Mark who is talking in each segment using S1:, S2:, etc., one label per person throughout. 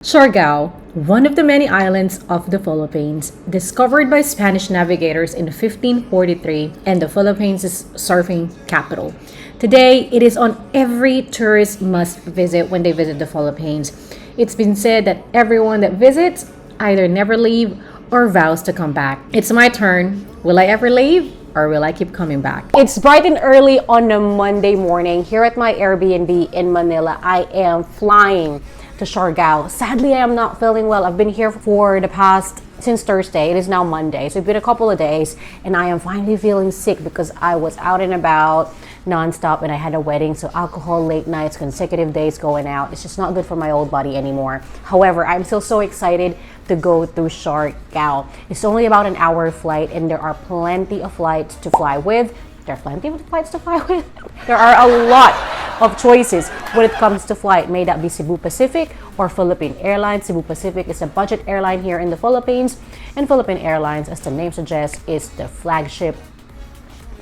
S1: Siargao, one of the many islands of the Philippines, discovered by Spanish navigators in 1543 and the Philippines' surfing capital. Today, it is on every tourist must visit when they visit the Philippines. It's been said that everyone that visits either never leave or vows to come back. It's my turn. Will I ever leave? Or will I keep coming back?
S2: It's bright and early on a Monday morning here at my Airbnb in Manila. I am flying to Siargao. Sadly, I am not feeling well. I've been here since Thursday. It is now Monday. So it's been a couple of days and I am finally feeling sick because I was out and about nonstop and I had a wedding. So alcohol, late nights, consecutive days going out. It's just not good for my old body anymore. However, I'm still so excited to go to Siargao. It's only about an hour flight and there are plenty of flights to fly with. There are plenty of flights to fly with. There are a lot of choices when it comes to flight. May that be Cebu Pacific or Philippine Airlines. Cebu Pacific is a budget airline here in the Philippines, and Philippine Airlines, as the name suggests, is the flagship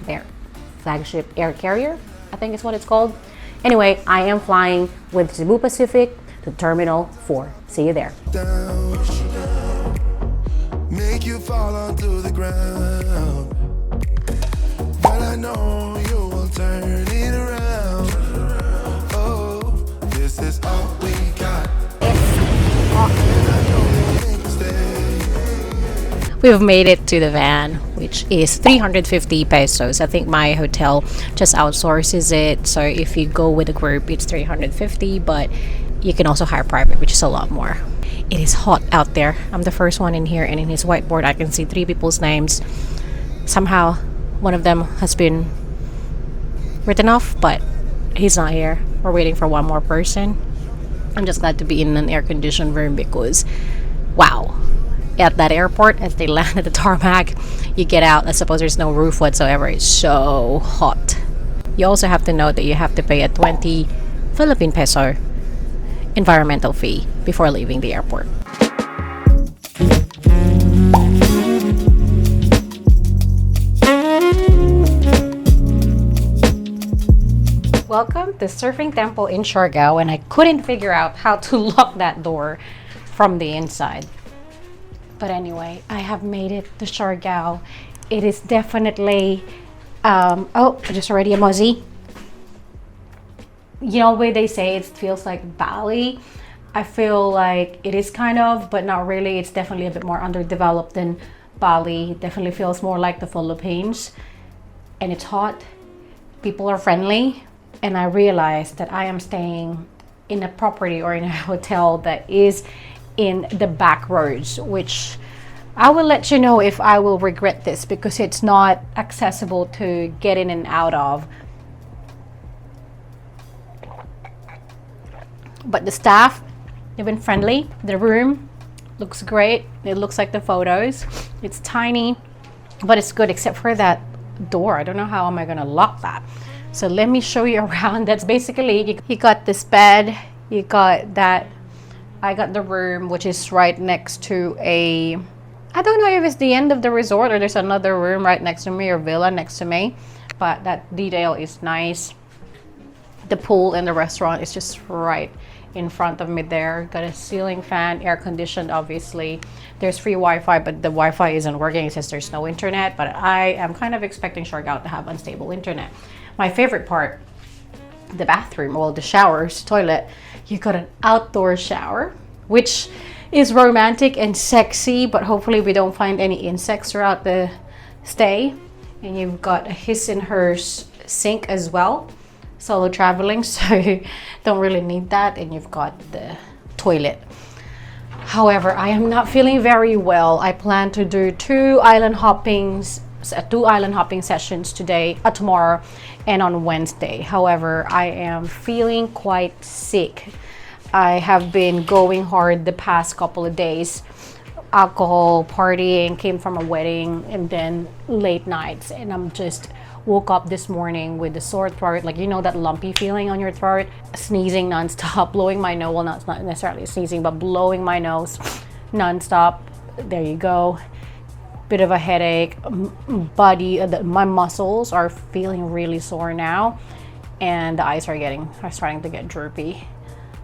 S2: air carrier, I think is what it's called. Anyway, I am flying with Cebu Pacific to Terminal 4. See you there. Make you fall onto the ground. But I know you will turn it around. Oh, this is all we got.
S3: We've made it to the van, which is 350 pesos. I think my hotel just outsources it. So if you go with a group, it's 350, but you can also hire private, which is a lot more. It is hot out there. I'm the first one in here, and in his whiteboard, I can see 3 people's names. Somehow, one of them has been written off, but he's not here. We're waiting for one more person. I'm just glad to be in an air-conditioned room because, wow. At that airport, as they land at the tarmac, you get out. I suppose there's no roof whatsoever. It's so hot. You also have to note that you have to pay a 20 Philippine peso environmental fee before leaving the airport. Welcome to Surfing Temple in Siargao, and I couldn't figure out how to lock that door from the inside. But anyway, I have made it to Siargao. It is definitely, just already a mozzie. You know, the way they say it feels like Bali. I feel like it is kind of, but not really. It's definitely a bit more underdeveloped than Bali. It definitely feels more like the Philippines. And it's hot. People are friendly. And I realized that I am staying in a property or in a hotel that is in the back roads, which I will let you know if I will regret this because it's not accessible to get in and out of. But the staff, they've been friendly. The room looks great. It looks like the photos. It's tiny, but it's good except for that door. I don't know how am I gonna lock that. So let me show you around. That's basically, you got this bed, you got that. I got the room, which is right next to I don't know if it's the end of the resort or there's another room right next to me or villa next to me, but that detail is nice. The pool and the restaurant is just right in front of me there. Got a ceiling fan, air conditioned, obviously. There's free Wi-Fi, but the Wi-Fi isn't working. It says there's no internet, but I am kind of expecting Siargao to have unstable internet. My favorite part, the bathroom, well, the showers, toilet. You got an outdoor shower, which is romantic and sexy, but hopefully we don't find any insects throughout the stay. And you've got a his and hers sink as well. Solo traveling, so don't really need that. And you've got the toilet. However, I am not feeling very well. I plan to do 2 island hopping sessions tomorrow and on Wednesday. However, I am feeling quite sick. I have been going hard the past couple of days. Alcohol, partying, came from a wedding, and then late nights. And I'm just woke up this morning with a sore throat, like, you know, that lumpy feeling on your throat, sneezing nonstop, blowing my nose. Well, not necessarily sneezing, but blowing my nose nonstop. There you go. Bit of a headache. My muscles are feeling really sore now, and the eyes are starting to get droopy.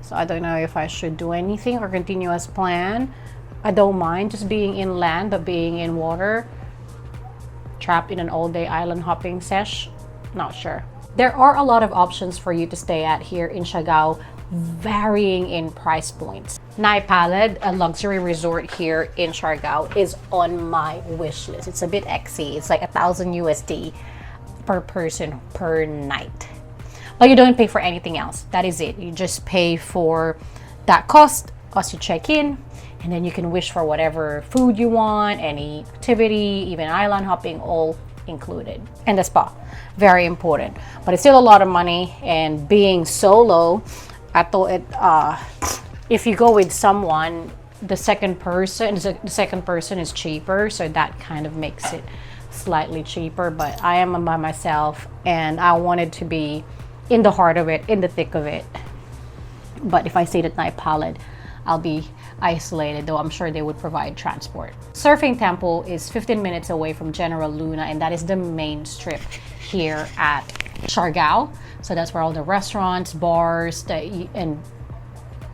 S3: So I don't know if I should do anything or continue as planned. I don't mind just being inland, but being in water, trapped in an all-day island hopping sesh, not sure. There are a lot of options for you to stay at here in Siargao, varying in price points. Naipalad, a luxury resort here in Siargao, is on my wish list. It's a bit exy. It's like 1,000 USD per person per night. But you don't pay for anything else. That is it. You just pay for that cost as you check in, and then you can wish for whatever food you want, any activity, even island hopping, all included. And the spa, very important. But it's still a lot of money, and being solo, I thought it if you go with someone, the second person is cheaper, so that kind of makes it slightly cheaper. But I am by myself, and I wanted to be in the heart of it, in the thick of it. But if I stayed at Naipalad, I'll be isolated, though I'm sure they would provide transport. Surfing Temple is 15 minutes away from General Luna, and that is the main strip here at Siargao. So that's where all the restaurants, bars, and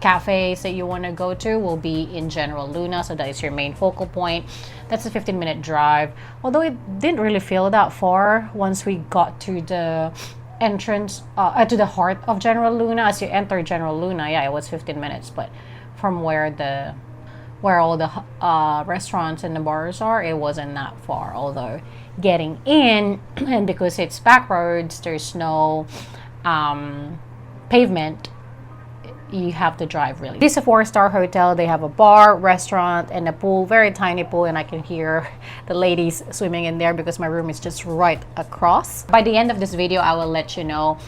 S3: cafes that you want to go to will be in General Luna. So that is your main focal point. That's a 15-minute drive, although it didn't really feel that far once we got to the entrance to the heart of General Luna. As you enter General Luna, yeah, it was 15 minutes, but from where all the restaurants and the bars are, it wasn't that far. Although getting in, and because it's back roads, there's no pavement, you have to drive really. It's a 4-star hotel. They have a bar, restaurant, and a pool, very tiny pool, and I can hear the ladies swimming in there because my room is just right across. By the end of this video, I will let you know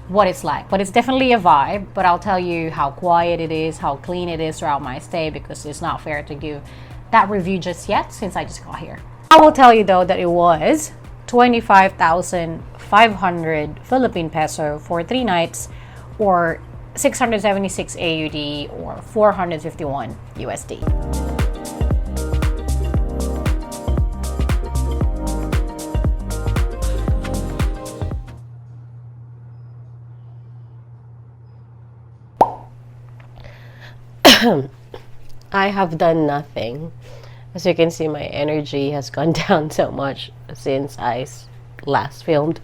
S3: what it's like, but it's definitely a vibe. But I'll tell you how quiet it is, how clean it is throughout my stay, because it's not fair to give that review just yet since I just got here. I will tell you though that it was 25,500 Philippine peso for 3 nights, or 676 AUD, or 451 USD. I have done nothing. As you can see, my energy has gone down so much since I last filmed.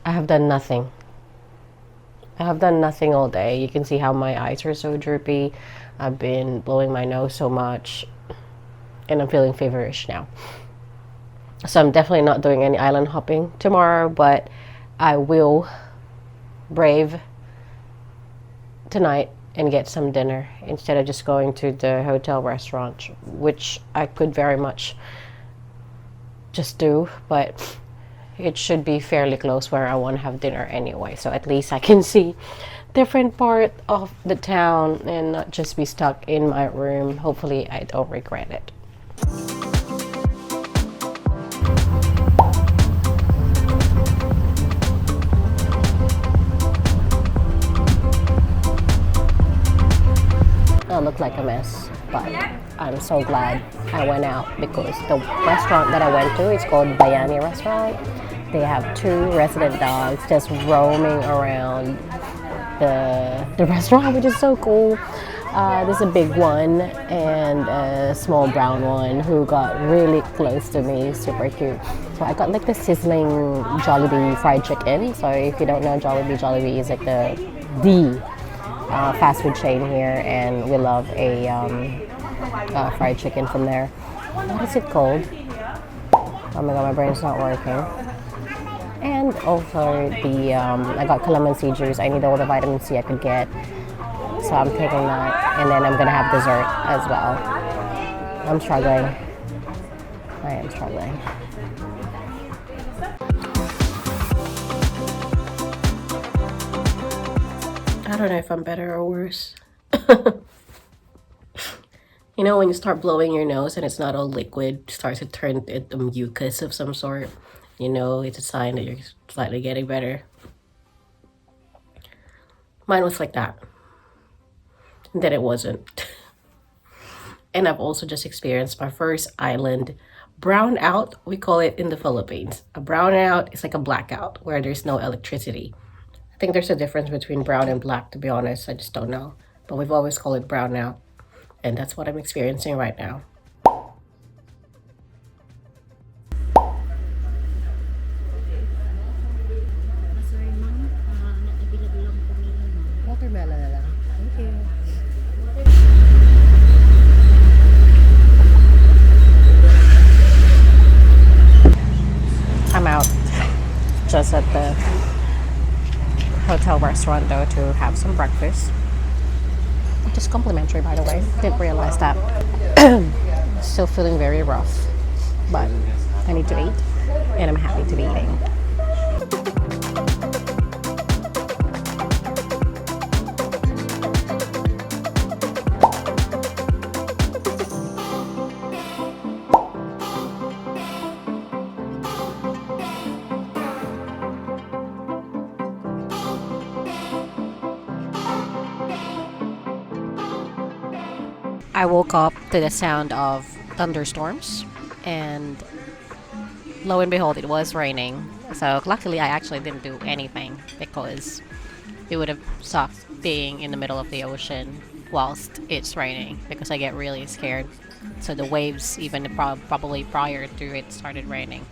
S3: I have done nothing. I have done nothing all day. You can see how my eyes are so droopy. I've been blowing my nose so much, and I'm feeling feverish now. So I'm definitely not doing any island hopping tomorrow, but I will brave tonight and get some dinner instead of just going to the hotel restaurant, which I could very much just do, but it should be fairly close where I want to have dinner anyway, so at least I can see different part of the town and not just be stuck in my room. Hopefully I don't regret it. I look like a mess, but I'm so glad I went out, because the restaurant that I went to is called Bayani Restaurant. They have 2 resident dogs just roaming around the restaurant, which is so cool. There's a big one and a small brown one who got really close to me, super cute. So I got like the sizzling Jollibee fried chicken. So if you don't know Jollibee is like the fast food chain here, and we love a fried chicken from there. What is it called? Oh my god, my brain's not working. And also the I got calamansi juice. I need all the vitamin C I could get, so I'm taking that, and then I'm gonna have dessert as well. I'm struggling. I am struggling. I don't know if I'm better or worse. You know, when you start blowing your nose and it's not all liquid, it starts to turn into mucus of some sort. You know, it's a sign that you're slightly getting better. Mine was like that. And then it wasn't. And I've also just experienced my first island brownout, we call it in the Philippines. A brownout is like a blackout where there's no electricity.
S2: I think there's a difference between brown and black, to be honest. I just don't know. But we've always called it brown now. And that's what I'm experiencing right now. Watermelon na lang. Thank you. I'm out just at the hotel restaurant though to have some breakfast. Which is complimentary, by the way. Didn't realize that. Still feeling very rough, but I need to eat and I'm happy to be eating. I woke up to the sound of thunderstorms, and lo and behold, it was raining. So luckily, I actually didn't do anything because it would have sucked being in the middle of the ocean whilst it's raining because I get really scared. So the waves, even probably prior to it started raining,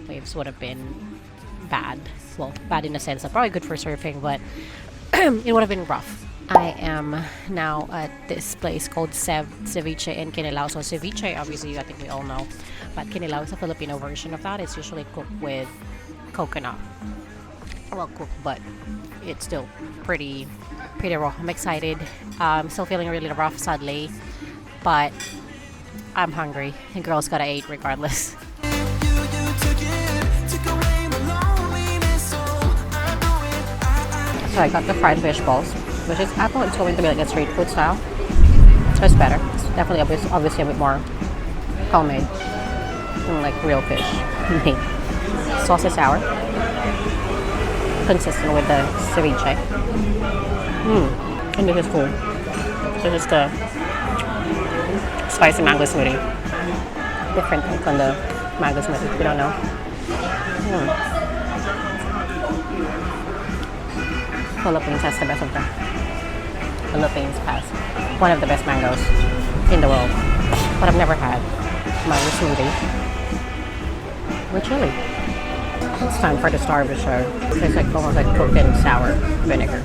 S2: waves would have been bad. Well, bad in a sense, probably good for surfing, but it would have been rough. I am now at this place called Ceviche in Kinilaw. So ceviche, obviously, I think we all know, but Kinilaw is a Filipino version of that. It's usually cooked with coconut. Well cooked, but it's still pretty raw. I'm excited. I'm still feeling really rough, sadly, but I'm hungry. And girls gotta eat regardless. So I got the fried fish balls, which is, I thought it's going to be like a street food style. So it's better. It's definitely obviously a bit more homemade, like real fish. Sauce is sour, consistent with the ceviche. And this is cool. This is the spicy mango smoothie. Different from the mango smoothie, if you don't know. Philippines has the best of them. Philippines has one of the best mangoes in the world. But I've never had mango smoothie with chili. It's time for the star of the show. It's like almost like cooked in sour vinegar.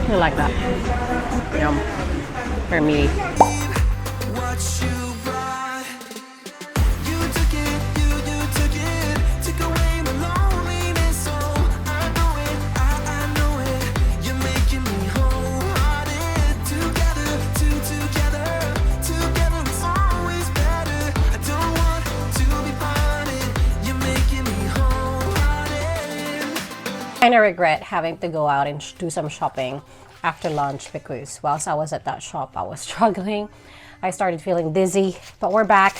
S2: I like that. Yum. Very meaty. I kind of regret having to go out and do some shopping after lunch because whilst I was at that shop, I was struggling. I started feeling dizzy, but we're back.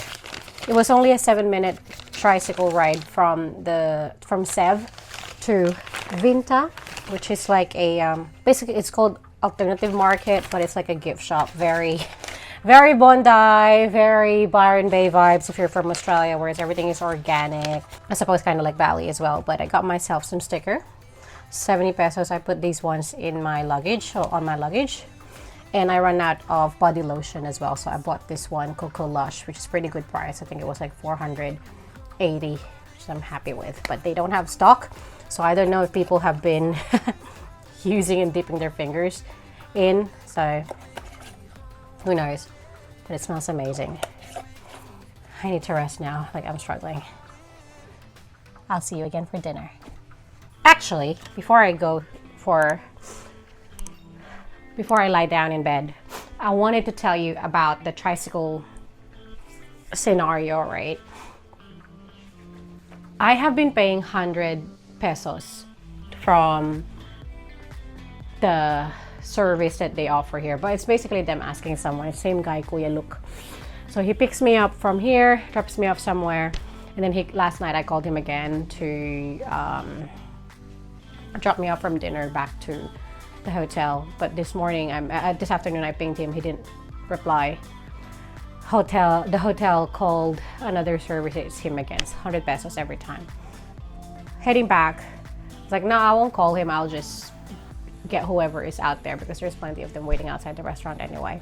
S2: It was only a 7-minute tricycle ride from Sev to Vinta, which is like a, basically it's called Alternative Market, but it's like a gift shop. Very Bondi, very Byron Bay vibes if you're from Australia, whereas everything is organic. I suppose kind of like Bali as well, but I got myself some sticker. 70 pesos. I put these ones in my luggage, or on my luggage. And I ran out of body lotion as well, so I bought this one, Coco Lush, which is pretty good price. I think it was like 480, which I'm happy with. But they don't have stock, so I don't know if people have been using and dipping their fingers in, so who knows. But it smells amazing. I need to rest now, like I'm struggling. I'll see you again for dinner. Actually, before I lie down in bed, I wanted to tell you about the tricycle scenario, right? I have been paying 100 pesos from the service that they offer here, but it's basically them asking someone, same guy, Kuya Luke. So he picks me up from here, drops me off somewhere, and then last night I called him again to drop me off from dinner back to the hotel. But this morning, this afternoon, I pinged him. He didn't reply. The hotel called another service. It's him again. It's 100 pesos every time. heading back. It's like, no, I won't call him. I'll just get whoever is out there because there's plenty of them waiting outside the restaurant anyway.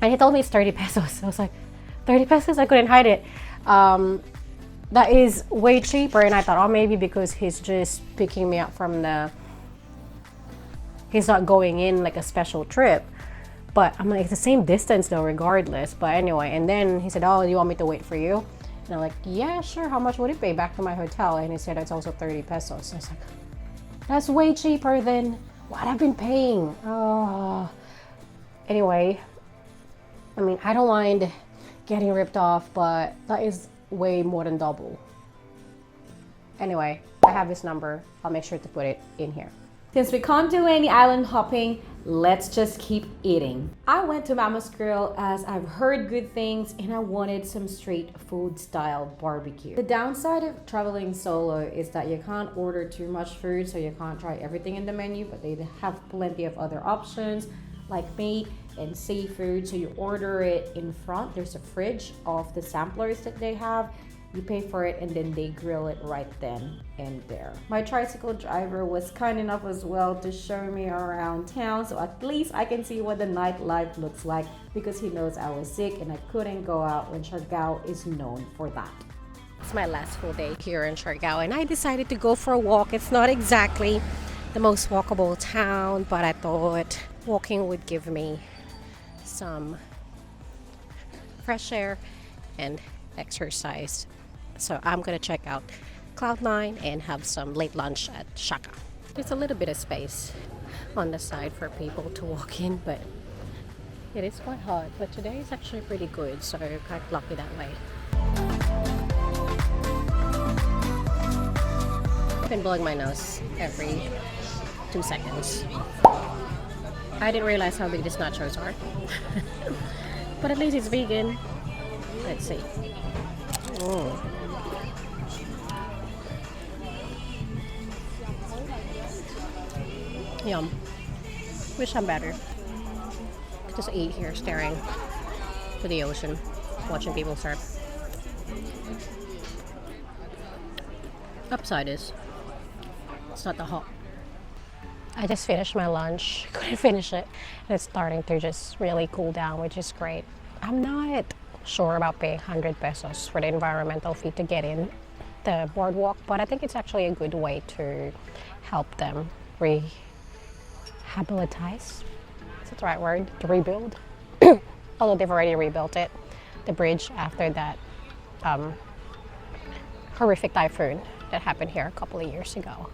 S2: And he told me it's 30 pesos. I was like, 30 pesos? I couldn't hide it. That is way cheaper. And I thought, oh, maybe because he's just picking me up from he's not going in like a special trip. But I'm like, it's the same distance though, regardless. But anyway, and then he said, oh, you want me to wait for you? And I'm like, yeah, sure. How much would it be back to my hotel? And he said, it's also 30 pesos. So I was like, that's way cheaper than what I've been paying. Oh. Anyway, I mean, I don't mind getting ripped off, but that is way more than double. Anyway, I have his number. I'll make sure to put it in here.
S1: Since we can't do any island hopping, let's just keep eating. I went to Mama's Grill as I've heard good things and I wanted some street food style barbecue. The downside of traveling solo is that you can't order too much food, so you can't try everything in the menu, but they have plenty of other options like meat and seafood. So you order it in front. There's a fridge of the samplers that they have. You pay for it and then they grill it right then and there. My tricycle driver was kind enough as well to show me around town, so at least I can see what the nightlife looks like, because he knows I was sick and I couldn't go out when Siargao is known for that.
S2: It's my last full day here in Siargao and I decided to go for a walk. It's not exactly the most walkable town, but I thought walking would give me some fresh air and exercise. So I'm gonna check out Cloud9 and have some late lunch at Shaka. There's a little bit of space on the side for people to walk in, but it is quite hot. But today is actually pretty good, so quite lucky that way. I've been blowing my nose every 2 seconds. I didn't realize how big these nachos are. But at least it's vegan. Let's see. Yum. Wish I'm better. Just eat here staring to the ocean, watching people surf. Upside is it's not the hot. I just finished my lunch. Couldn't finish it. And it's starting to just really cool down, which is great. I'm not sure about paying 100 pesos for the environmental fee to get in the boardwalk, but I think it's actually a good way to help them rehabilitize. Is that the right word? To rebuild? Although they've already rebuilt it. The bridge after that horrific typhoon that happened here a couple of years ago,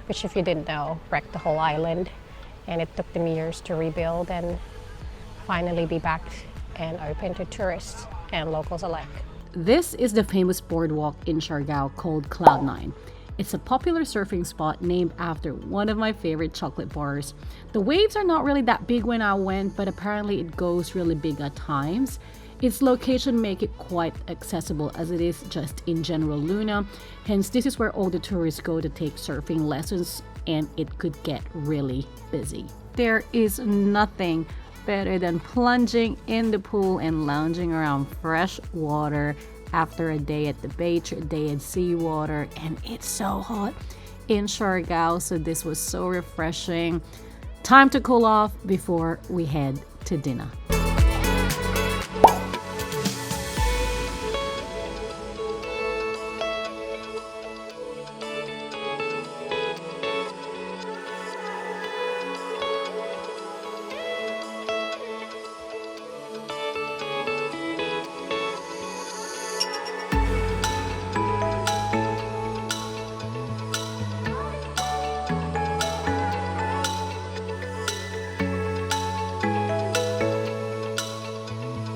S2: which, if you didn't know, wrecked the whole island, and it took them years to rebuild and finally be back and open to tourists and locals alike.
S1: This is the famous boardwalk in Siargao called Cloud9. It's a popular surfing spot named after one of my favorite chocolate bars. The waves are not really that big when I went, but apparently it goes really big at times. Its location make it quite accessible as it is just in General Luna. Hence, this is where all the tourists go to take surfing lessons, and it could get really busy. There is nothing better than plunging in the pool and lounging around fresh water after a day at the beach, a day at seawater, and it's so hot in Siargao, so this was so refreshing. Time to cool off before we head to dinner.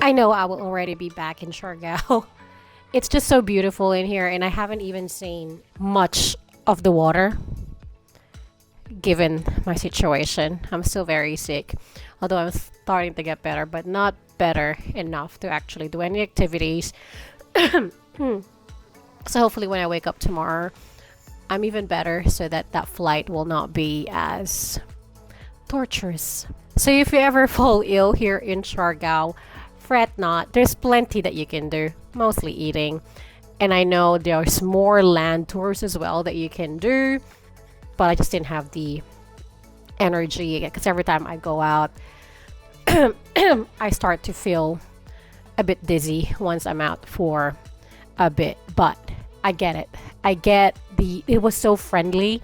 S2: I know I will already be back in Siargao. It's just so beautiful in here, and I haven't even seen much of the water given my situation. I'm still very sick, although I'm starting to get better, but not better enough to actually do any activities. So hopefully when I wake up tomorrow, I'm even better, so that flight will not be as torturous. So if you ever fall ill here in Siargao, fret not. There's plenty that you can do, mostly eating. And I know there's more land tours as well that you can do, but I just didn't have the energy because every time I go out, I start to feel a bit dizzy once I'm out for a bit. But I get it. It was so friendly.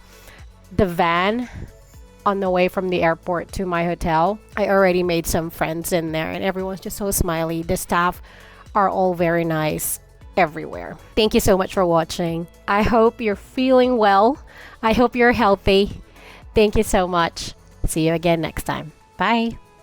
S2: The van on the way from the airport to my hotel, I already made some friends in there, and everyone's just so smiley. The staff are all very nice everywhere. Thank you so much for watching. I hope you're feeling well. I hope you're healthy. Thank you so much. See you again next time. Bye.